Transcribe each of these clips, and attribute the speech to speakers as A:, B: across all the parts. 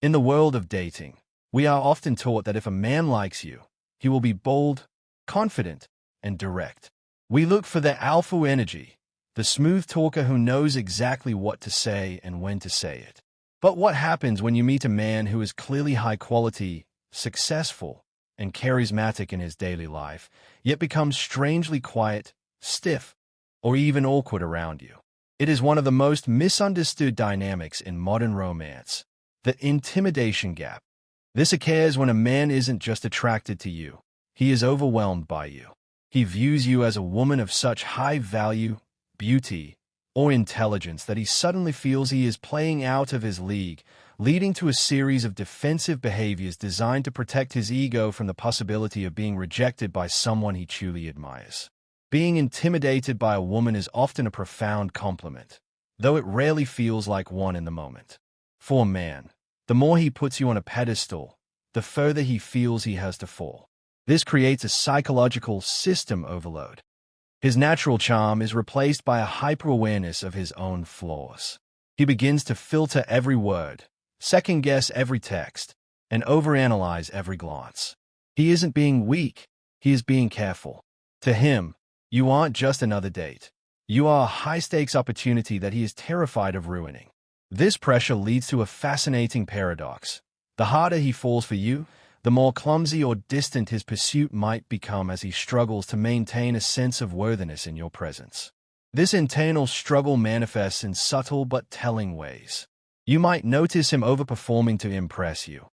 A: In the world of dating, we are often taught that if a man likes you, he will be bold, confident, and direct. We look for the alpha energy, the smooth talker who knows exactly what to say and when to say it. But what happens when you meet a man who is clearly high quality, successful, and charismatic in his daily life, yet becomes strangely quiet, stiff, or even awkward around you? It is one of the most misunderstood dynamics in modern romance, the intimidation gap. This occurs when a man isn't just attracted to you, he is overwhelmed by you. He views you as a woman of such high value, beauty, or intelligence that he suddenly feels he is playing out of his league, leading to a series of defensive behaviors designed to protect his ego from the possibility of being rejected by someone he truly admires. Being intimidated by a woman is often a profound compliment, though it rarely feels like one in the moment. For a man, the more he puts you on a pedestal, the further he feels he has to fall. This creates a psychological system overload. His natural charm is replaced by a hyper-awareness of his own flaws. He begins to filter every word, second-guess every text, and overanalyze every glance. He isn't being weak, he is being careful. To him, you aren't just another date. You are a high-stakes opportunity that he is terrified of ruining. This pressure leads to a fascinating paradox. The harder he falls for you, the more clumsy or distant his pursuit might become as he struggles to maintain a sense of worthiness in your presence. This internal struggle manifests in subtle but telling ways. You might notice him overperforming to impress you,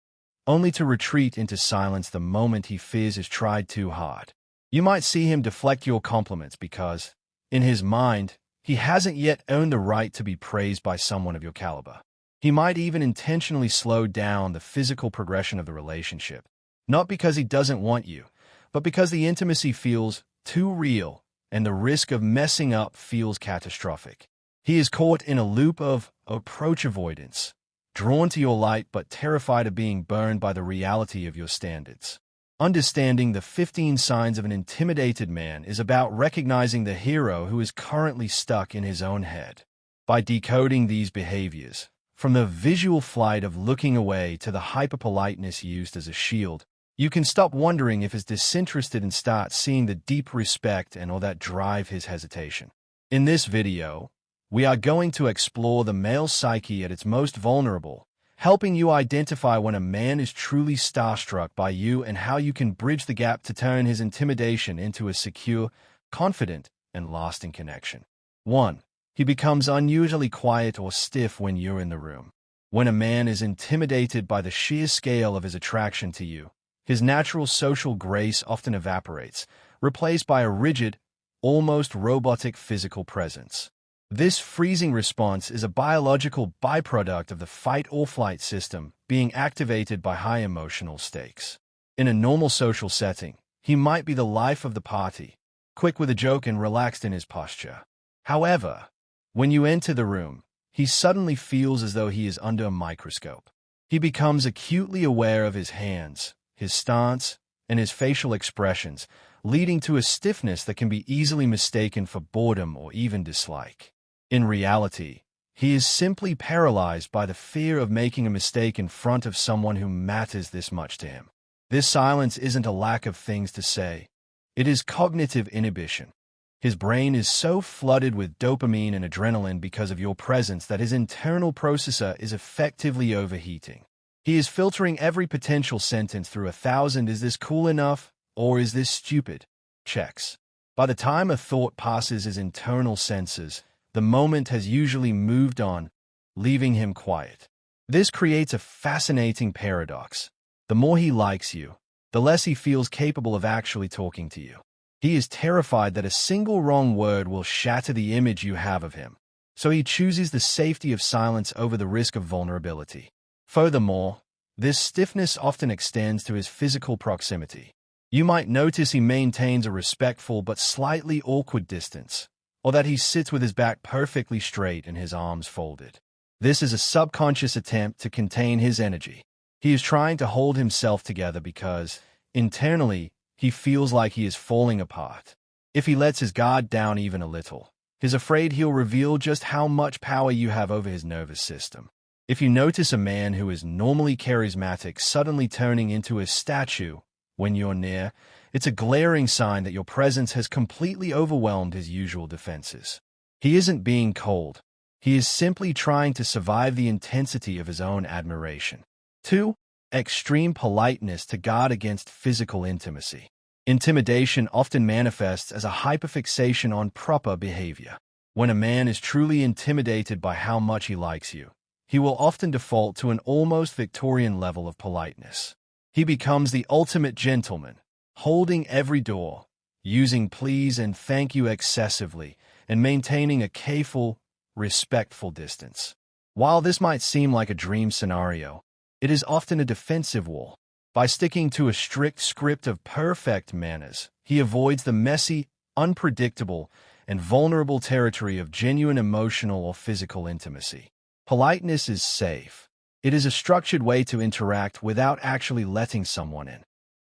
A: only to retreat into silence the moment he fears he's tried too hard. You might see him deflect your compliments because, in his mind, he hasn't yet earned the right to be praised by someone of your caliber. He might even intentionally slow down the physical progression of the relationship, not because he doesn't want you, but because the intimacy feels too real and the risk of messing up feels catastrophic. He is caught in a loop of approach avoidance, drawn to your light but terrified of being burned by the reality of your standards. Understanding the 15 signs of an intimidated man is about recognizing the hero who is currently stuck in his own head. By decoding these behaviors, from the visual flight of looking away to the hyper-politeness used as a shield, you can stop wondering if he's disinterested and start seeing the deep respect and all that drive his hesitation. In this video, we are going to explore the male psyche at its most vulnerable, helping you identify when a man is truly starstruck by you and how you can bridge the gap to turn his intimidation into a secure, confident, and lasting connection. 1. He becomes unusually quiet or stiff when you're in the room. When a man is intimidated by the sheer scale of his attraction to you, his natural social grace often evaporates, replaced by a rigid, almost robotic physical presence. This freezing response is a biological byproduct of the fight-or-flight system being activated by high emotional stakes. In a normal social setting, he might be the life of the party, quick with a joke and relaxed in his posture. However, when you enter the room, he suddenly feels as though he is under a microscope. He becomes acutely aware of his hands, his stance, and his facial expressions, leading to a stiffness that can be easily mistaken for boredom or even dislike. In reality, he is simply paralyzed by the fear of making a mistake in front of someone who matters this much to him. This silence isn't a lack of things to say. It is cognitive inhibition. His brain is so flooded with dopamine and adrenaline because of your presence that his internal processor is effectively overheating. He is filtering every potential sentence through 1,000 "is this cool enough?" or "is this stupid?" checks. By the time a thought passes his internal senses, the moment has usually moved on, leaving him quiet. This creates a fascinating paradox. The more he likes you, the less he feels capable of actually talking to you. He is terrified that a single wrong word will shatter the image you have of him, so he chooses the safety of silence over the risk of vulnerability. Furthermore, this stiffness often extends to his physical proximity. You might notice he maintains a respectful but slightly awkward distance, or that he sits with his back perfectly straight and his arms folded. This is a subconscious attempt to contain his energy. He is trying to hold himself together because, internally, he feels like he is falling apart. If he lets his guard down even a little, he's afraid he'll reveal just how much power you have over his nervous system. If you notice a man who is normally charismatic suddenly turning into a statue when you're near, it's a glaring sign that your presence has completely overwhelmed his usual defenses. He isn't being cold. He is simply trying to survive the intensity of his own admiration. 2. Extreme politeness to guard against physical intimacy. Intimidation often manifests as a hyperfixation on proper behavior. When a man is truly intimidated by how much he likes you, he will often default to an almost Victorian level of politeness. He becomes the ultimate gentleman, holding every door, using please and thank you excessively, and maintaining a careful, respectful distance. While this might seem like a dream scenario, it is often a defensive wall. By sticking to a strict script of perfect manners, he avoids the messy, unpredictable, and vulnerable territory of genuine emotional or physical intimacy. Politeness is safe. It is a structured way to interact without actually letting someone in.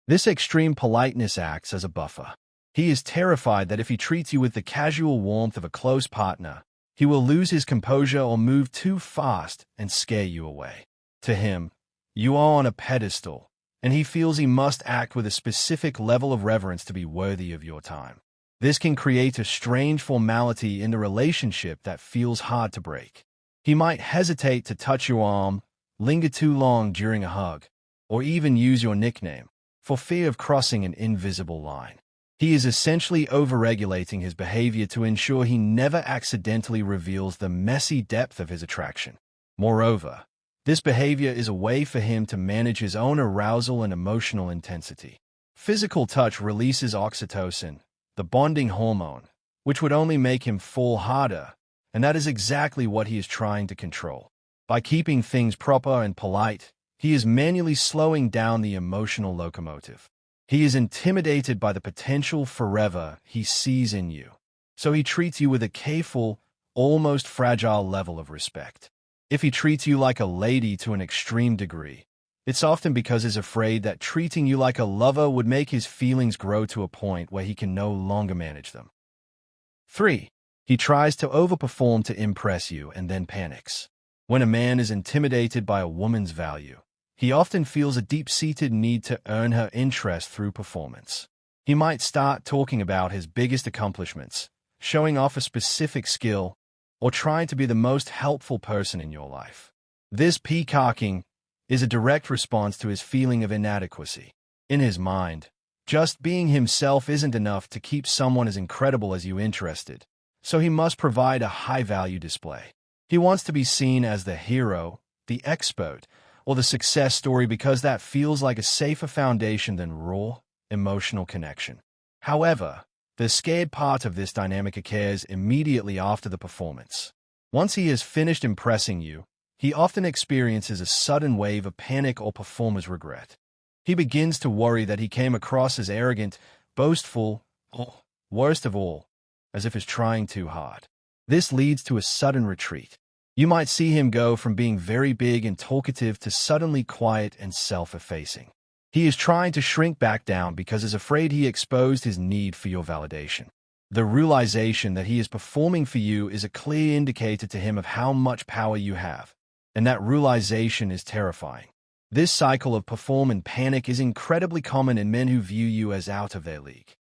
A: This extreme politeness acts as a buffer. He is terrified that if he treats you with the casual warmth of a close partner, he will lose his composure or move too fast and scare you away. To him, you are on a pedestal, and he feels he must act with a specific level of reverence to be worthy of your time. This can create a strange formality in the relationship that feels hard to break. He might hesitate to touch your arm, linger too long during a hug, or even use your nickname, for fear of crossing an invisible line. He is essentially overregulating his behavior to ensure he never accidentally reveals the messy depth of his attraction. Moreover, this behavior is a way for him to manage his own arousal and emotional intensity. Physical touch releases oxytocin, the bonding hormone, which would only make him fall harder, and that is exactly what he is trying to control. By keeping things proper and polite, he is manually slowing down the emotional locomotive. He is intimidated by the potential forever he sees in you, so he treats you with a careful, almost fragile level of respect. If he treats you like a lady to an extreme degree, it's often because he's afraid that treating you like a lover would make his feelings grow to a point where he can no longer manage them. 3. He tries to overperform to impress you and then panics. When a man is intimidated by a woman's value, he often feels a deep-seated need to earn her interest through performance. He might start talking about his biggest accomplishments, showing off a specific skill, or trying to be the most helpful person in your life. This peacocking is a direct response to his feeling of inadequacy. In his mind, just being himself isn't enough to keep someone as incredible as you interested, so he must provide a high-value display. He wants to be seen as the hero, the expert, or the success story because that feels like a safer foundation than raw, emotional connection. However, the scared part of this dynamic occurs immediately after the performance. Once he has finished impressing you, he often experiences a sudden wave of panic or performer's regret. He begins to worry that he came across as arrogant, boastful, or, worst of all, as if he's trying too hard. This leads to a sudden retreat. You might see him go from being very big and talkative to suddenly quiet and self-effacing. He is trying to shrink back down because he's afraid he exposed his need for your validation. The realization that he is performing for you is a clear indicator to him of how much power you have, and that realization is terrifying. This cycle of perform and panic is incredibly common in men who view you as out of their league.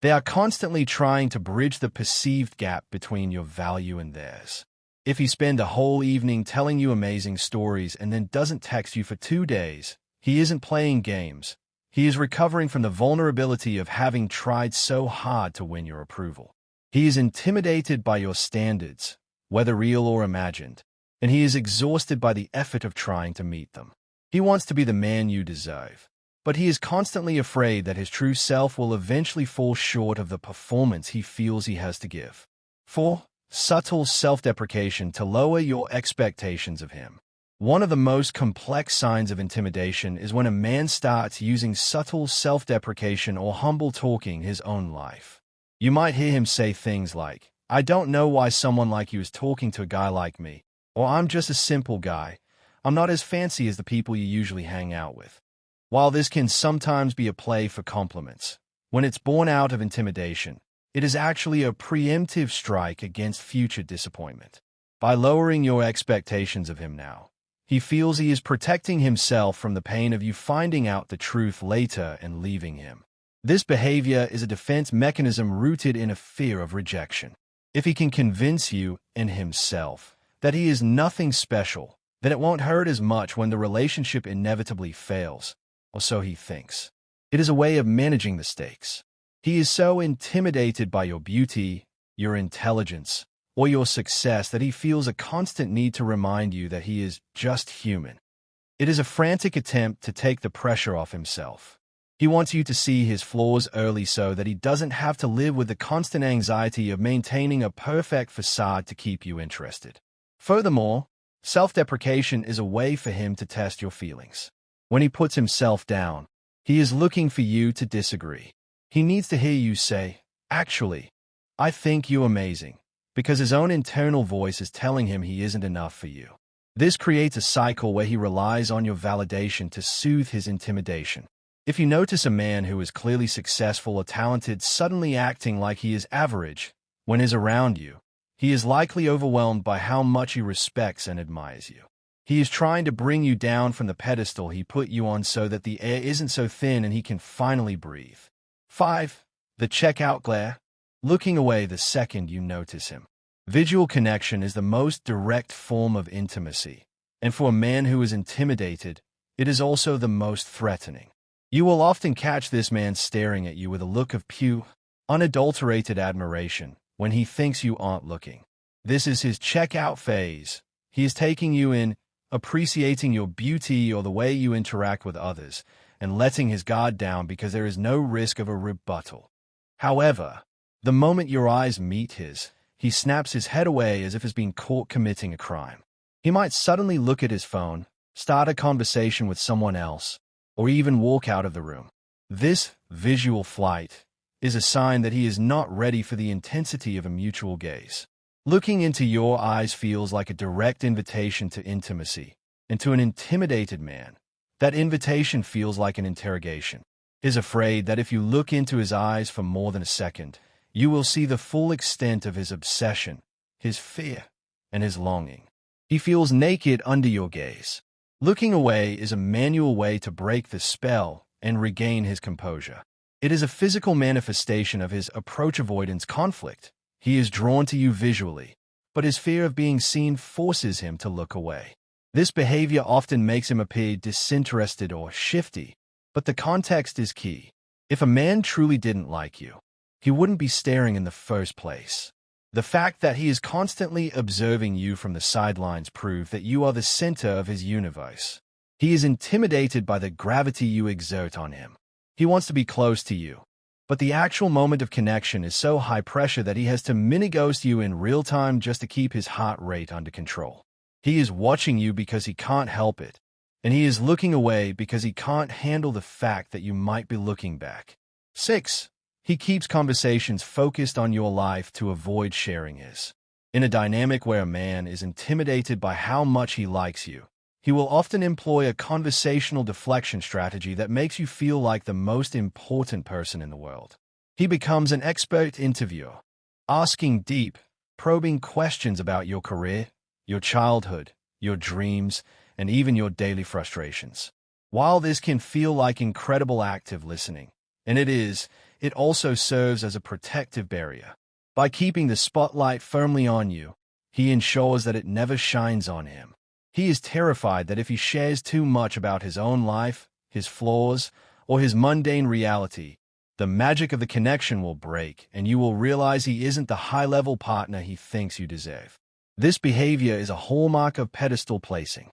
A: They are constantly trying to bridge the perceived gap between your value and theirs. If he spends a whole evening telling you amazing stories and then doesn't text you for 2 days, he isn't playing games. He is recovering from the vulnerability of having tried so hard to win your approval. He is intimidated by your standards, whether real or imagined, and he is exhausted by the effort of trying to meet them. He wants to be the man you deserve, but he is constantly afraid that his true self will eventually fall short of the performance he feels he has to give. 4. Subtle self-deprecation to lower your expectations of him. One of the most complex signs of intimidation is when a man starts using subtle self-deprecation or humble talking his own life. You might hear him say things like, "I don't know why someone like you is talking to a guy like me," or "I'm just a simple guy. I'm not as fancy as the people you usually hang out with." While this can sometimes be a play for compliments, when it's born out of intimidation, it is actually a preemptive strike against future disappointment. By lowering your expectations of him now, He feels he is protecting himself from the pain of you finding out the truth later and leaving him. This behavior is a defense mechanism rooted in a fear of rejection. If he can convince you and himself that he is nothing special, then it won't hurt as much when the relationship inevitably fails, or so he thinks. It is a way of managing the stakes. He is so intimidated by your beauty, your intelligence, or your success that he feels a constant need to remind you that he is just human. It is a frantic attempt to take the pressure off himself. He wants you to see his flaws early so that he doesn't have to live with the constant anxiety of maintaining a perfect facade to keep you interested. Furthermore, self-deprecation is a way for him to test your feelings. When he puts himself down, he is looking for you to disagree. He needs to hear you say, "Actually, I think you're amazing," because his own internal voice is telling him he isn't enough for you. This creates a cycle where he relies on your validation to soothe his intimidation. If you notice a man who is clearly successful or talented suddenly acting like he is average when he's around you, he is likely overwhelmed by how much he respects and admires you. He is trying to bring you down from the pedestal he put you on so that the air isn't so thin and he can finally breathe. 5. The checkout glare. Looking away the second you notice him. Visual connection is the most direct form of intimacy, and for a man who is intimidated, it is also the most threatening. You will often catch this man staring at you with a look of pure, unadulterated admiration when he thinks you aren't looking. This is his checkout phase. He is taking you in, appreciating your beauty or the way you interact with others, and letting his guard down because there is no risk of a rebuttal. However, the moment your eyes meet his, he snaps his head away as if he's been caught committing a crime. He might suddenly look at his phone, start a conversation with someone else, or even walk out of the room. This visual flight is a sign that he is not ready for the intensity of a mutual gaze. Looking into your eyes feels like a direct invitation to intimacy, and to an intimidated man, that invitation feels like an interrogation. He is afraid that if you look into his eyes for more than a second, you will see the full extent of his obsession, his fear, and his longing. He feels naked under your gaze. Looking away is a manual way to break the spell and regain his composure. It is a physical manifestation of his approach avoidance conflict. He is drawn to you visually, but his fear of being seen forces him to look away. This behavior often makes him appear disinterested or shifty, but the context is key. If a man truly didn't like you, he wouldn't be staring in the first place. The fact that he is constantly observing you from the sidelines proves that you are the center of his universe. He is intimidated by the gravity you exert on him. He wants to be close to you, but the actual moment of connection is so high pressure that he has to mini-ghost you in real time just to keep his heart rate under control. He is watching you because he can't help it, and he is looking away because he can't handle the fact that you might be looking back. 6. He keeps conversations focused on your life to avoid sharing his. In a dynamic where a man is intimidated by how much he likes you, he will often employ a conversational deflection strategy that makes you feel like the most important person in the world. He becomes an expert interviewer, asking deep, probing questions about your career, your childhood, your dreams, and even your daily frustrations. While this can feel like incredible active listening, and it is, it also serves as a protective barrier. By keeping the spotlight firmly on you, he ensures that it never shines on him. He is terrified that if he shares too much about his own life, his flaws, or his mundane reality, the magic of the connection will break and you will realize he isn't the high-level partner he thinks you deserve. This behavior is a hallmark of pedestal placing.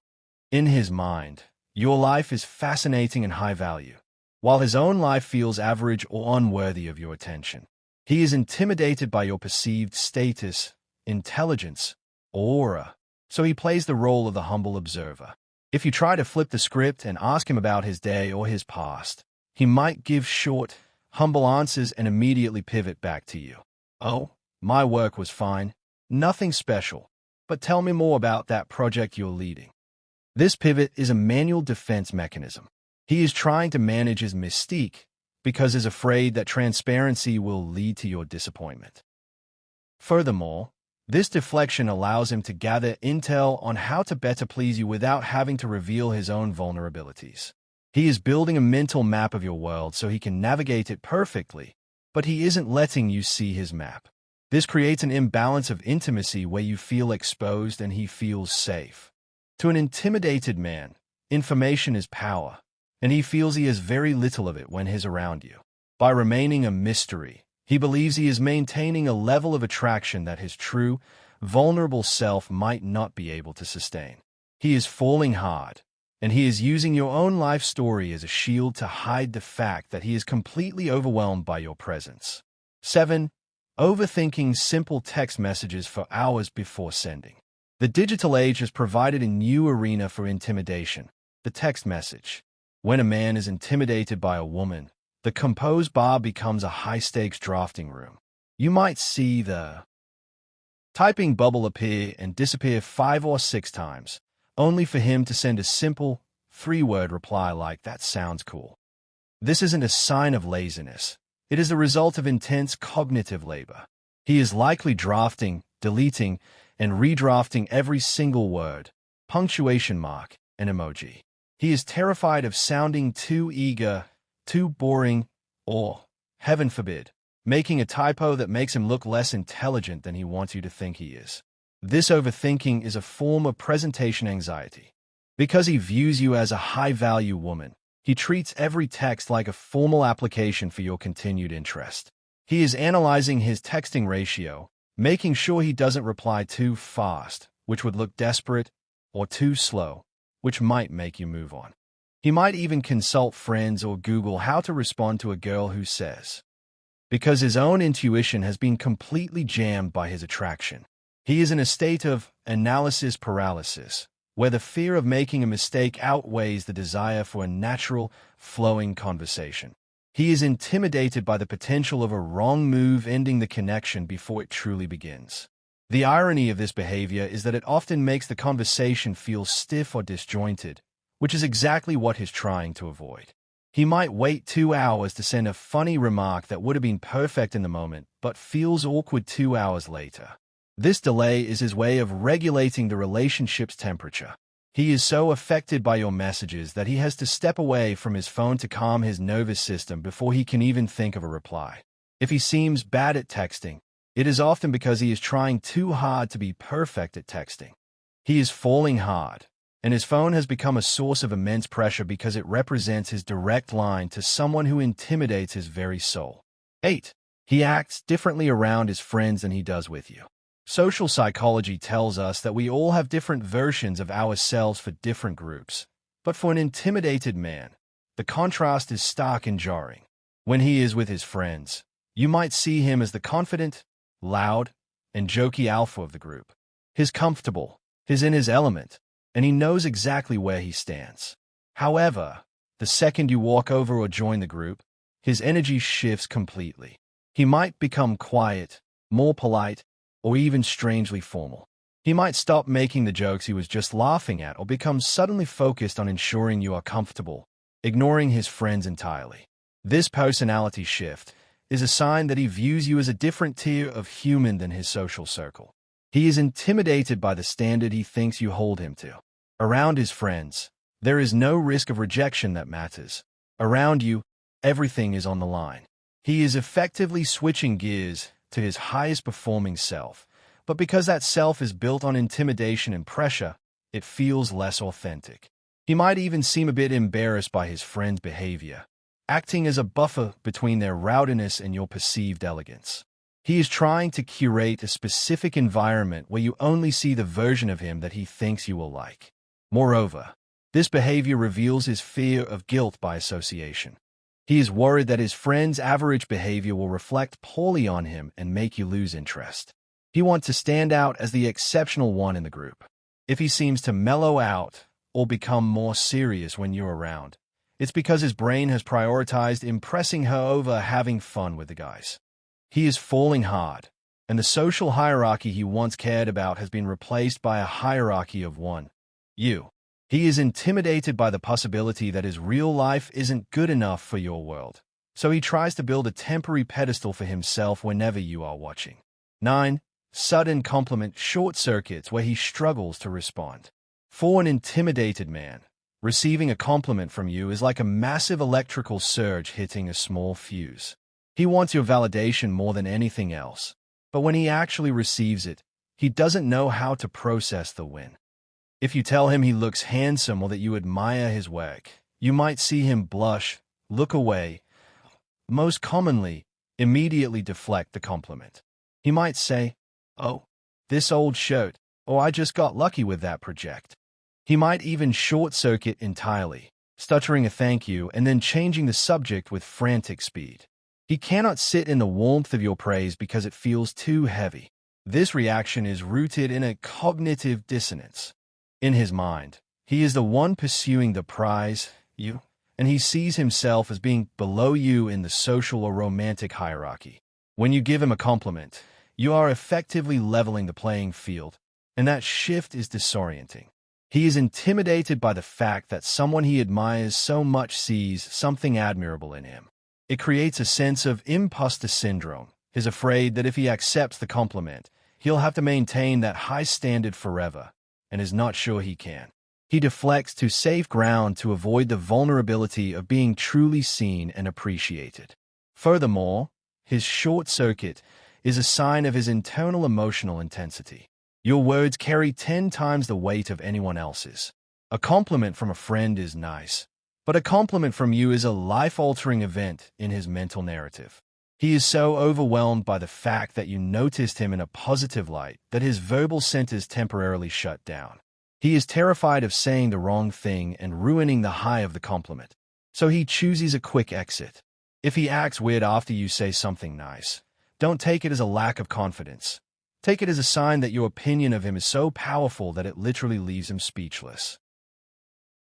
A: In his mind, your life is fascinating and high value, while his own life feels average or unworthy of your attention. He is intimidated by your perceived status, intelligence, or aura, so he plays the role of the humble observer. If you try to flip the script and ask him about his day or his past, he might give short, humble answers and immediately pivot back to you. "Oh, my work was fine. Nothing special. But tell me more about that project you're leading." This pivot is a manual defense mechanism. He is trying to manage his mystique because he's afraid that transparency will lead to your disappointment. Furthermore, This deflection allows him to gather intel on how to better please you without having to reveal his own vulnerabilities. He is building a mental map of your world so he can navigate it perfectly, but he isn't letting you see his map. This creates an imbalance of intimacy where you feel exposed and he feels safe. To an intimidated man, information is power, and he feels he has very little of it when he's around you. By remaining a mystery, he believes he is maintaining a level of attraction that his true, vulnerable self might not be able to sustain. He is falling hard, and he is using your own life story as a shield to hide the fact that he is completely overwhelmed by your presence. 7. Overthinking simple text messages for hours before sending. The digital age has provided a new arena for intimidation, the text message. When a man is intimidated by a woman, the compose bar becomes a high-stakes drafting room. You might see the typing bubble appear and disappear 5 or 6 times, only for him to send a simple, 3-word reply like, "That sounds cool." This isn't a sign of laziness. It is the result of intense cognitive labor. He is likely drafting, deleting, and redrafting every single word, punctuation mark, and emoji. He is terrified of sounding too eager, too boring, or, heaven forbid, making a typo that makes him look less intelligent than he wants you to think he is. This overthinking is a form of presentation anxiety. Because he views you as a high-value woman, he treats every text like a formal application for your continued interest. He is analyzing his texting ratio, making sure he doesn't reply too fast, which would look desperate, or too slow, which might make you move on. He might even consult friends or Google how to respond to a girl who says, because his own intuition has been completely jammed by his attraction. He is in a state of analysis paralysis, where the fear of making a mistake outweighs the desire for a natural, flowing conversation. He is intimidated by the potential of a wrong move ending the connection before it truly begins. The irony of this behavior is that it often makes the conversation feel stiff or disjointed, which is exactly what he's trying to avoid. He might wait 2 hours to send a funny remark that would have been perfect in the moment, but feels awkward 2 hours later. This delay is his way of regulating the relationship's temperature. He is so affected by your messages that he has to step away from his phone to calm his nervous system before he can even think of a reply. If he seems bad at texting, it is often because he is trying too hard to be perfect at texting. He is falling hard, and his phone has become a source of immense pressure because it represents his direct line to someone who intimidates his very soul. 8. He acts differently around his friends than he does with you. Social psychology tells us that we all have different versions of ourselves for different groups. But for an intimidated man, the contrast is stark and jarring. When he is with his friends, you might see him as the confident, loud, and jokey alpha of the group. He's comfortable, he's in his element, and he knows exactly where he stands. However, the second you walk over or join the group, his energy shifts completely. He might become quiet, more polite, or even strangely formal. He might stop making the jokes he was just laughing at or become suddenly focused on ensuring you are comfortable, ignoring his friends entirely. This personality shift is a sign that he views you as a different tier of human than his social circle. He is intimidated by the standard he thinks you hold him to. Around his friends, there is no risk of rejection that matters. Around you, everything is on the line. He is effectively switching gears to his highest performing self, but because that self is built on intimidation and pressure, it feels less authentic. He might even seem a bit embarrassed by his friend's behavior, acting as a buffer between their rowdiness and your perceived elegance. He is trying to curate a specific environment where you only see the version of him that he thinks you will like. Moreover, this behavior reveals his fear of guilt by association. He is worried that his friend's average behavior will reflect poorly on him and make you lose interest. He wants to stand out as the exceptional one in the group. If he seems to mellow out or become more serious when you're around, it's because his brain has prioritized impressing her over having fun with the guys. He is falling hard, and the social hierarchy he once cared about has been replaced by a hierarchy of one, you. He is intimidated by the possibility that his real life isn't good enough for your world, so he tries to build a temporary pedestal for himself whenever you are watching. 9. sudden compliment short-circuits where he struggles to respond. For an intimidated man, receiving a compliment from you is like a massive electrical surge hitting a small fuse. He wants your validation more than anything else, but when he actually receives it, he doesn't know how to process the win. If you tell him he looks handsome or that you admire his work, you might see him blush, look away, most commonly, immediately deflect the compliment. He might say, "Oh, this old shirt," or "I just got lucky with that project." He might even short-circuit entirely, stuttering a thank you and then changing the subject with frantic speed. He cannot sit in the warmth of your praise because it feels too heavy. This reaction is rooted in a cognitive dissonance. In his mind, he is the one pursuing the prize, you, and he sees himself as being below you in the social or romantic hierarchy. When you give him a compliment, you are effectively leveling the playing field, and that shift is disorienting. He is intimidated by the fact that someone he admires so much sees something admirable in him. It creates a sense of imposter syndrome. He's afraid that if he accepts the compliment, he'll have to maintain that high standard forever, and is not sure he can. He deflects to safe ground to avoid the vulnerability of being truly seen and appreciated. Furthermore, his short circuit is a sign of his internal emotional intensity. Your words carry 10 times the weight of anyone else's. A compliment from a friend is nice, but a compliment from you is a life-altering event in his mental narrative. He is so overwhelmed by the fact that you noticed him in a positive light that his verbal centers temporarily shut down. He is terrified of saying the wrong thing and ruining the high of the compliment, so he chooses a quick exit. If he acts weird after you say something nice, don't take it as a lack of confidence. Take it as a sign that your opinion of him is so powerful that it literally leaves him speechless.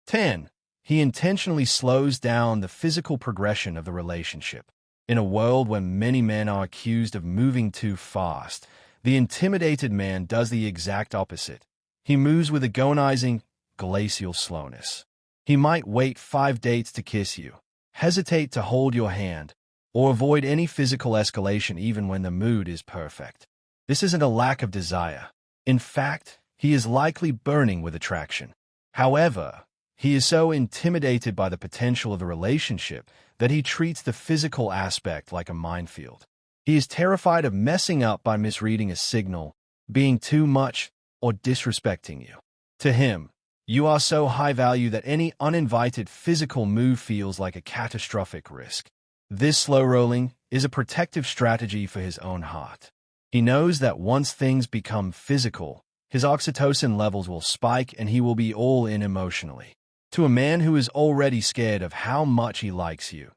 A: 10. He intentionally slows down the physical progression of the relationship. In a world where many men are accused of moving too fast, the intimidated man does the exact opposite. He moves with agonizing, glacial slowness. He might wait 5 dates to kiss you, hesitate to hold your hand, or avoid any physical escalation even when the mood is perfect. This isn't a lack of desire. In fact, he is likely burning with attraction. However, he is so intimidated by the potential of the relationship that he treats the physical aspect like a minefield. He is terrified of messing up by misreading a signal, being too much, or disrespecting you. To him, you are so high value that any uninvited physical move feels like a catastrophic risk. This slow rolling is a protective strategy for his own heart. He knows that once things become physical, his oxytocin levels will spike and he will be all in emotionally. To a man who is already scared of how much he likes you,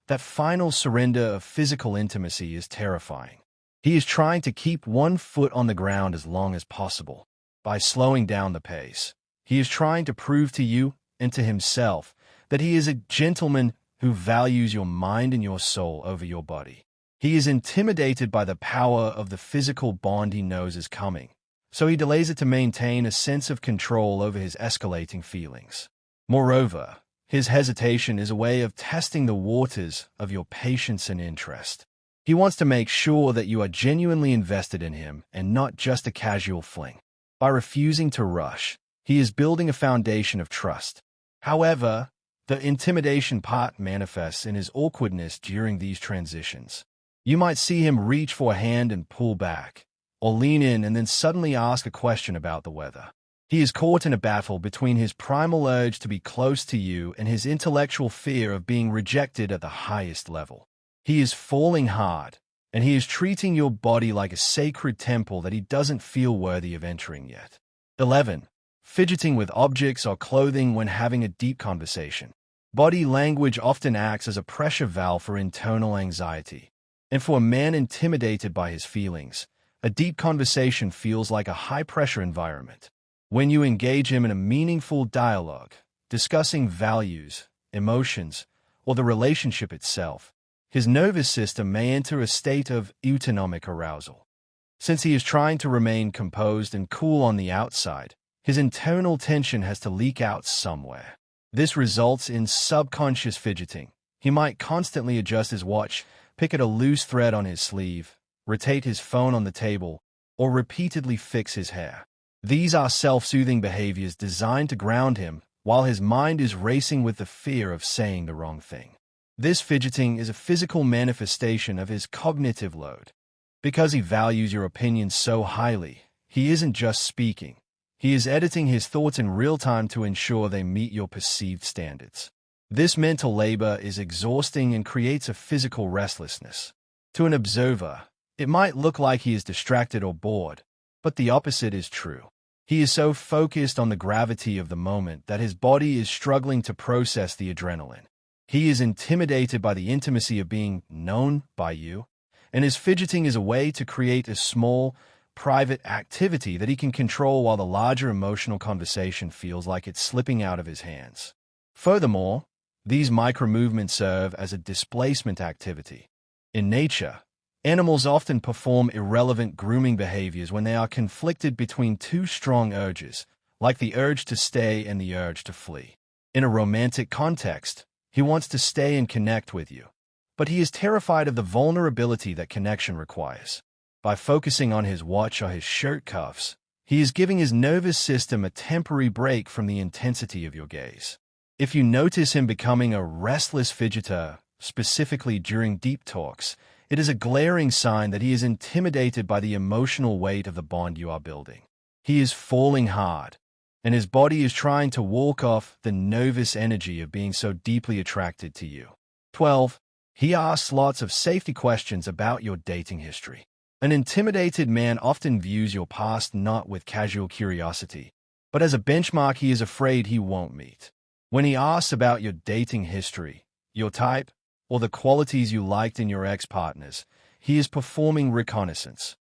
A: that final surrender of physical intimacy is terrifying. He is trying to keep one foot on the ground as long as possible. By slowing down the pace, he is trying to prove to you and to himself that he is a gentleman who values your mind and your soul over your body. He is intimidated by the power of the physical bond he knows is coming, so he delays it to maintain a sense of control over his escalating feelings. Moreover, his hesitation is a way of testing the waters of your patience and interest. He wants to make sure that you are genuinely invested in him and not just a casual fling. By refusing to rush, he is building a foundation of trust. However, the intimidation part manifests in his awkwardness during these transitions. You might see him reach for a hand and pull back, or lean in and then suddenly ask a question about the weather. He is caught in a battle between his primal urge to be close to you and his intellectual fear of being rejected at the highest level. He is falling hard, and he is treating your body like a sacred temple that he doesn't feel worthy of entering yet. 11. Fidgeting with objects or clothing when having a deep conversation. Body language often acts as a pressure valve for internal anxiety. And for a man intimidated by his feelings, a deep conversation feels like a high-pressure environment. When you engage him in a meaningful dialogue, discussing values, emotions, or the relationship itself, his nervous system may enter a state of autonomic arousal. Since he is trying to remain composed and cool on the outside, his internal tension has to leak out somewhere. This results in subconscious fidgeting. He might constantly adjust his watch, pick at a loose thread on his sleeve, rotate his phone on the table, or repeatedly fix his hair. These are self-soothing behaviors designed to ground him while his mind is racing with the fear of saying the wrong thing. This fidgeting is a physical manifestation of his cognitive load. Because he values your opinion so highly, he isn't just speaking. He is editing his thoughts in real time to ensure they meet your perceived standards. This mental labor is exhausting and creates a physical restlessness. To an observer, it might look like he is distracted or bored, but the opposite is true. He is so focused on the gravity of the moment that his body is struggling to process the adrenaline. He is intimidated by the intimacy of being known by you, and his fidgeting is a way to create a small, private activity that he can control while the larger emotional conversation feels like it's slipping out of his hands. Furthermore, these micro-movements serve as a displacement activity. In nature, animals often perform irrelevant grooming behaviors when they are conflicted between two strong urges, like the urge to stay and the urge to flee. In a romantic context, he wants to stay and connect with you, but he is terrified of the vulnerability that connection requires. By focusing on his watch or his shirt cuffs, he is giving his nervous system a temporary break from the intensity of your gaze. If you notice him becoming a restless fidgeter, specifically during deep talks, it is a glaring sign that he is intimidated by the emotional weight of the bond you are building. He is falling hard, and his body is trying to walk off the nervous energy of being so deeply attracted to you. 12. He asks lots of safety questions about your dating history. An intimidated man often views your past not with casual curiosity, but as a benchmark he is afraid he won't meet. When he asks about your dating history, your type, or the qualities you liked in your ex-partners, he is performing reconnaissance.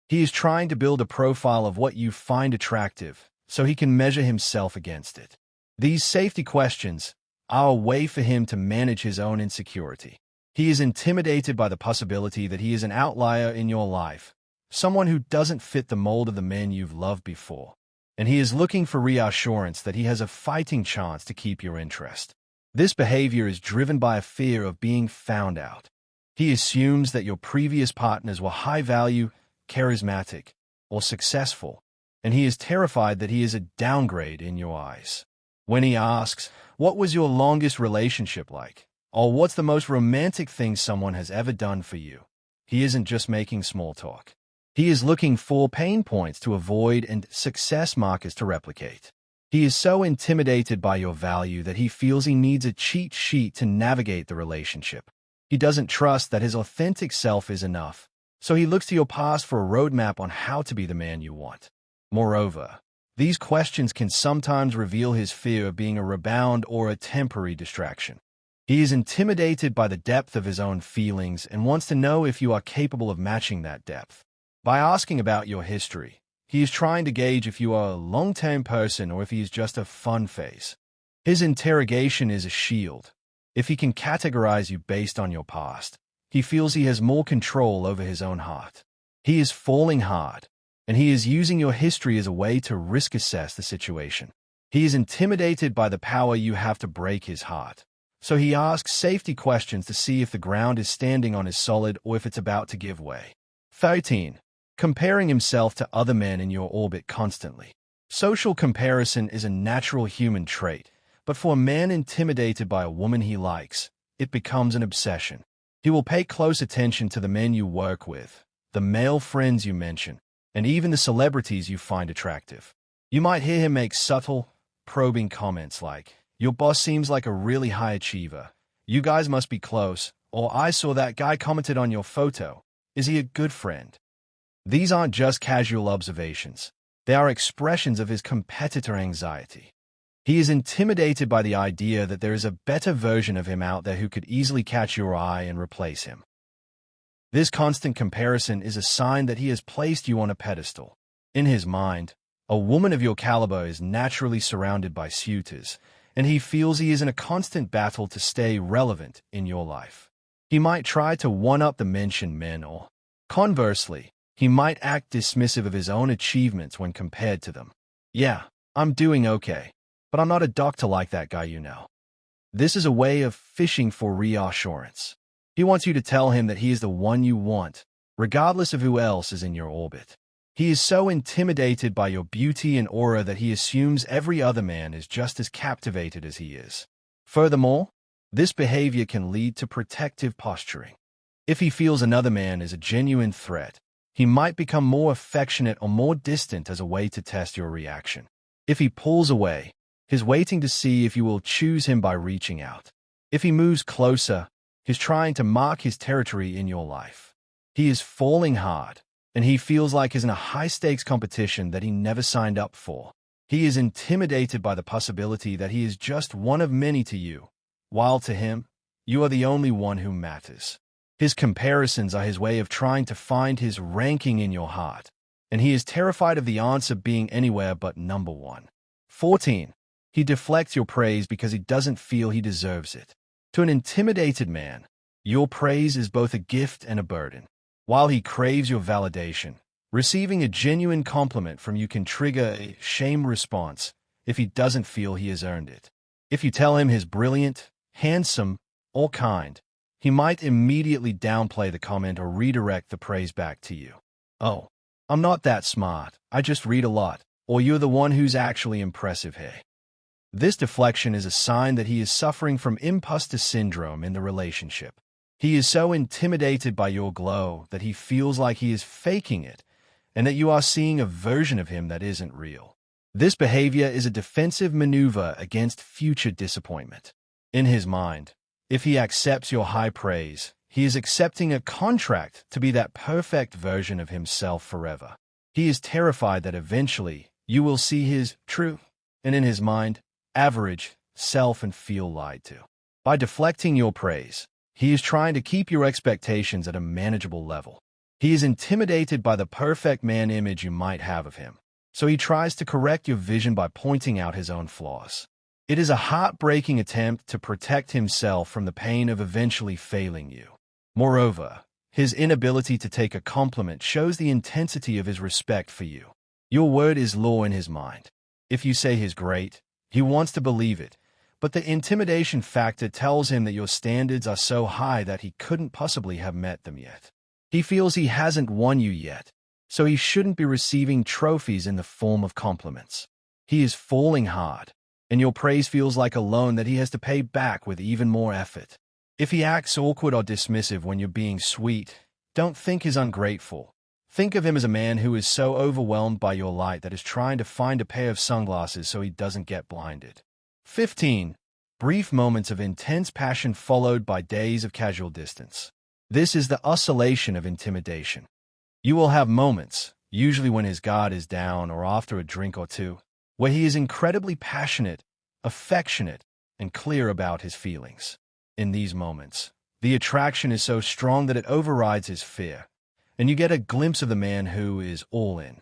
A: He is trying to build a profile of what you find attractive so he can measure himself against it. These safety questions are a way for him to manage his own insecurity. He is intimidated by the possibility that he is an outlier in your life, someone who doesn't fit the mold of the men you've loved before, and he is looking for reassurance that he has a fighting chance to keep your interest. This behavior is driven by a fear of being found out. He assumes that your previous partners were high-value, charismatic, or successful, and he is terrified that he is a downgrade in your eyes. When he asks, "What was your longest relationship like?" or "What's the most romantic thing someone has ever done for you?" he isn't just making small talk. He is looking for pain points to avoid and success markers to replicate. He is so intimidated by your value that he feels he needs a cheat sheet to navigate the relationship. He doesn't trust that his authentic self is enough, so he looks to your past for a roadmap on how to be the man you want. Moreover, these questions can sometimes reveal his fear of being a rebound or a temporary distraction. He is intimidated by the depth of his own feelings and wants to know if you are capable of matching that depth. By asking about your history, he is trying to gauge if you are a long-term person or if he is just a fun phase. His interrogation is a shield. If he can categorize you based on your past, he feels he has more control over his own heart. He is falling hard, and he is using your history as a way to risk assess the situation. He is intimidated by the power you have to break his heart, so he asks safety questions to see if the ground is standing on is solid or if it's about to give way. 13. Comparing himself to other men in your orbit constantly. Social comparison is a natural human trait, but for a man intimidated by a woman he likes, it becomes an obsession. He will pay close attention to the men you work with, the male friends you mention, and even the celebrities you find attractive. You might hear him make subtle, probing comments like, "Your boss seems like a really high achiever. You guys must be close," or "I saw that guy commented on your photo. Is he a good friend?" These aren't just casual observations. They are expressions of his competitor anxiety. He is intimidated by the idea that there is a better version of him out there who could easily catch your eye and replace him. This constant comparison is a sign that he has placed you on a pedestal. In his mind, a woman of your caliber is naturally surrounded by suitors, and he feels he is in a constant battle to stay relevant in your life. He might try to one-up the mentioned men, or, conversely, he might act dismissive of his own achievements when compared to them. "Yeah, I'm doing okay, but I'm not a doctor like that guy you know." This is a way of fishing for reassurance. He wants you to tell him that he is the one you want, regardless of who else is in your orbit. He is so intimidated by your beauty and aura that he assumes every other man is just as captivated as he is. Furthermore, this behavior can lead to protective posturing. If he feels another man is a genuine threat, he might become more affectionate or more distant as a way to test your reaction. If he pulls away, he's waiting to see if you will choose him by reaching out. If he moves closer, he's trying to mark his territory in your life. He is falling hard, and he feels like he's in a high-stakes competition that he never signed up for. He is intimidated by the possibility that he is just one of many to you, while to him, you are the only one who matters. His comparisons are his way of trying to find his ranking in your heart, and he is terrified of the answer being anywhere but number one. 14. He deflects your praise because he doesn't feel he deserves it. To an intimidated man, your praise is both a gift and a burden. While he craves your validation, receiving a genuine compliment from you can trigger a shame response if he doesn't feel he has earned it. If you tell him he's brilliant, handsome, or kind, he might immediately downplay the comment or redirect the praise back to you. Oh, I'm not that smart, I just read a lot, or you're the one who's actually impressive, hey. This deflection is a sign that he is suffering from imposter syndrome in the relationship. He is so intimidated by your glow that he feels like he is faking it, and that you are seeing a version of him that isn't real. This behavior is a defensive maneuver against future disappointment. In his mind, if he accepts your high praise, he is accepting a contract to be that perfect version of himself forever. He is terrified that eventually you will see his true, and in his mind, average self and feel lied to. By deflecting your praise, he is trying to keep your expectations at a manageable level. He is intimidated by the perfect man image you might have of him, so he tries to correct your vision by pointing out his own flaws. It is a heartbreaking attempt to protect himself from the pain of eventually failing you. Moreover, his inability to take a compliment shows the intensity of his respect for you. Your word is law in his mind. If you say he's great, he wants to believe it, but the intimidation factor tells him that your standards are so high that he couldn't possibly have met them yet. He feels he hasn't won you yet, so he shouldn't be receiving trophies in the form of compliments. He is falling hard, and your praise feels like a loan that he has to pay back with even more effort. If he acts awkward or dismissive when you're being sweet, don't think he's ungrateful. Think of him as a man who is so overwhelmed by your light that is trying to find a pair of sunglasses so he doesn't get blinded. 15. Brief moments of intense passion followed by days of casual distance. This is the oscillation of intimidation. You will have moments, usually when his guard is down or after a drink or two, where he is incredibly passionate, affectionate, and clear about his feelings. In these moments, the attraction is so strong that it overrides his fear, and you get a glimpse of the man who is all in.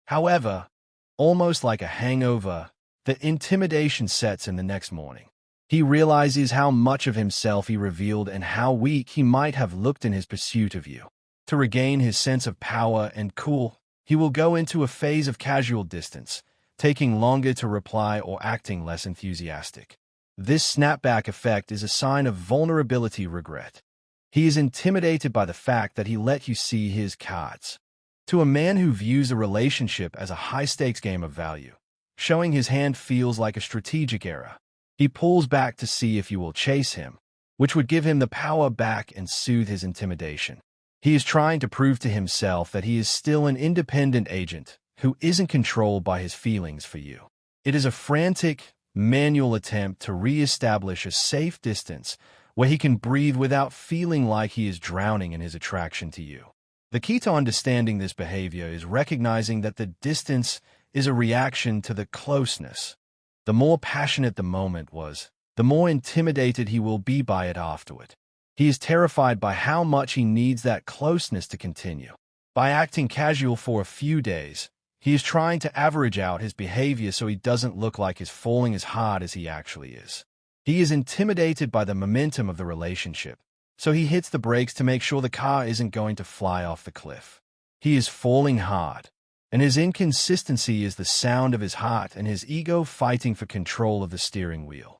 A: However, almost like a hangover, the intimidation sets in the next morning. He realizes how much of himself he revealed and how weak he might have looked in his pursuit of you. To regain his sense of power and cool, he will go into a phase of casual distance, taking longer to reply or acting less enthusiastic. This snapback effect is a sign of vulnerability regret. He is intimidated by the fact that he let you see his cards. To a man who views a relationship as a high-stakes game of value, showing his hand feels like a strategic error. He pulls back to see if you will chase him, which would give him the power back and soothe his intimidation. He is trying to prove to himself that he is still an independent agent who isn't controlled by his feelings for you. It is a frantic, manual attempt to re-establish a safe distance where he can breathe without feeling like he is drowning in his attraction to you. The key to understanding this behavior is recognizing that the distance is a reaction to the closeness. The more passionate the moment was, the more intimidated he will be by it afterward. He is terrified by how much he needs that closeness to continue. By acting casual for a few days, he is trying to average out his behavior so he doesn't look like he's falling as hard as he actually is. He is intimidated by the momentum of the relationship, so he hits the brakes to make sure the car isn't going to fly off the cliff. He is falling hard, and his inconsistency is the sound of his heart and his ego fighting for control of the steering wheel.